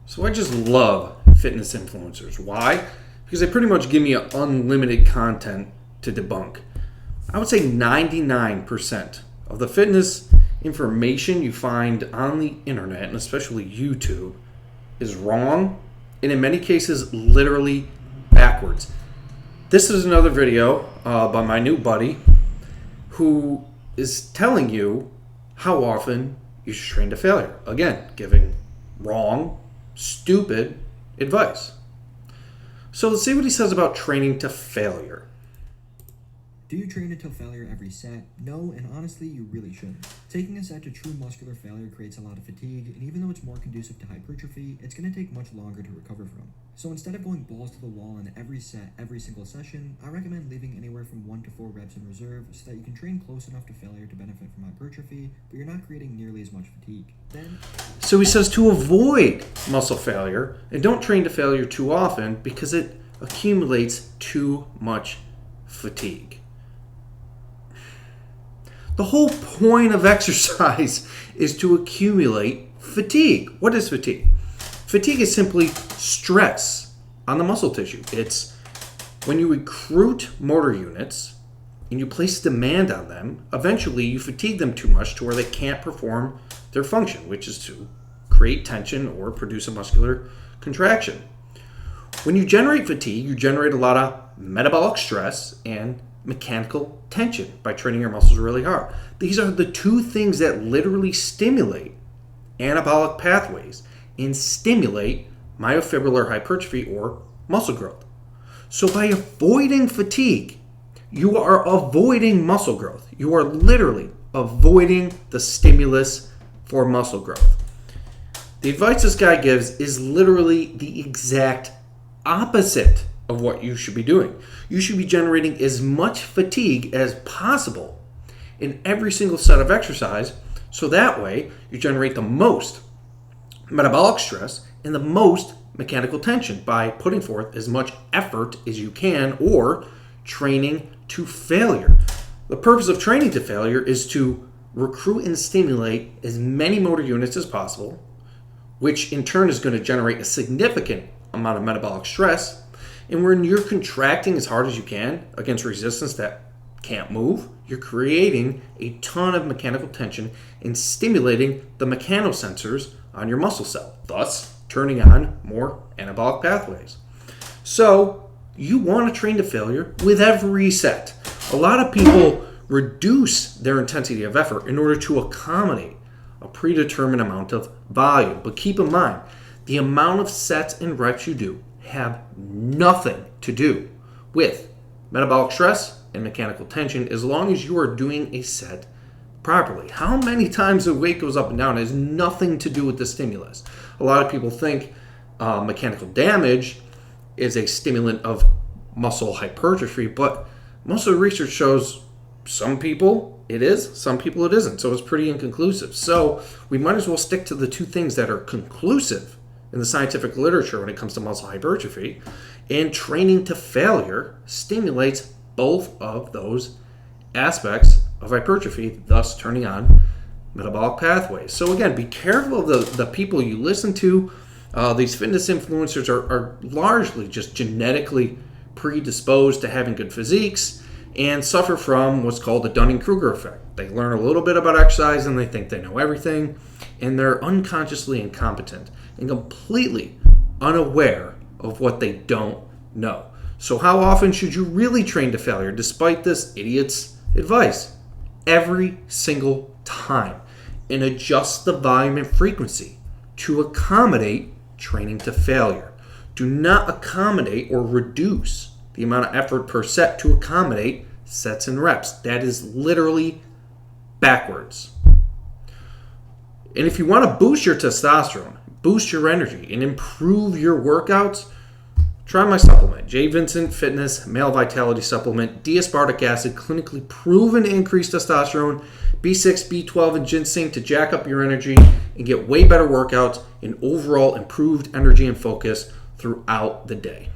So I just love fitness influencers. Why? Because they pretty much give me unlimited content to debunk. I would say 99% of the fitness information you find on the internet, and especially YouTube, is wrong, and in many cases, literally backwards. This is another video by my new buddy who is telling you how often you should train to failure. Again, giving wrong, stupid advice. So let's see what he says about training to failure. Do you train until failure every set? No, and honestly, you really shouldn't. Taking a set to true muscular failure creates a lot of fatigue, and even though it's more conducive to hypertrophy, it's going to take much longer to recover from. So instead of going balls to the wall in every set, every single session, I recommend leaving anywhere from 1 to 4 reps in reserve so that you can train close enough to failure to benefit from hypertrophy, but you're not creating nearly as much fatigue. So he says to avoid muscle failure, and don't train to failure too often because it accumulates too much fatigue. The whole point of exercise is to accumulate fatigue. What is fatigue? Fatigue is simply stress on the muscle tissue. It's when you recruit motor units and you place demand on them, eventually you fatigue them too much to where they can't perform their function, which is to create tension or produce a muscular contraction. When you generate fatigue, you generate a lot of metabolic stress and mechanical tension by training your muscles really hard. These are the two things that literally stimulate anabolic pathways and stimulate myofibrillar hypertrophy or muscle growth. So by avoiding fatigue, you are avoiding muscle growth. You are literally avoiding the stimulus for muscle growth. The advice this guy gives is literally the exact opposite of what you should be doing. You should be generating as much fatigue as possible in every single set of exercise, so that way you generate the most metabolic stress and the most mechanical tension by putting forth as much effort as you can or training to failure. The purpose of training to failure is to recruit and stimulate as many motor units as possible, which in turn is going to generate a significant amount of metabolic stress. And when you're contracting as hard as you can against resistance that can't move, you're creating a ton of mechanical tension and stimulating the mechanosensors on your muscle cell, thus turning on more anabolic pathways. So you want to train to failure with every set. A lot of people reduce their intensity of effort in order to accommodate a predetermined amount of volume. But keep in mind, the amount of sets and reps you do have nothing to do with metabolic stress and mechanical tension as long as you are doing a set properly. How many times the weight goes up and down has nothing to do with the stimulus. A lot of people think mechanical damage is a stimulant of muscle hypertrophy, but most of the research shows some people it is, some people it isn't. So it's pretty inconclusive. So we might as well stick to the two things that are conclusive in the scientific literature when it comes to muscle hypertrophy, and training to failure stimulates both of those aspects of hypertrophy, thus turning on metabolic pathways. So again, be careful of the people you listen to. These fitness influencers are largely just genetically predisposed to having good physiques and suffer from what's called the Dunning-Kruger effect. They learn a little bit about exercise and they think they know everything, and they're unconsciously incompetent and completely unaware of what they don't know. So how often should you really train to failure despite this idiot's advice? Every single time. And adjust the volume and frequency to accommodate training to failure. Do not accommodate or reduce the amount of effort per set to accommodate sets and reps. That is literally backwards. And if you want to boost your testosterone, boost your energy, and improve your workouts, try my supplement, J. Vincent Fitness Male Vitality Supplement, D-aspartic acid, clinically proven to increase testosterone, B6, B12, and ginseng to jack up your energy and get way better workouts and overall improved energy and focus throughout the day.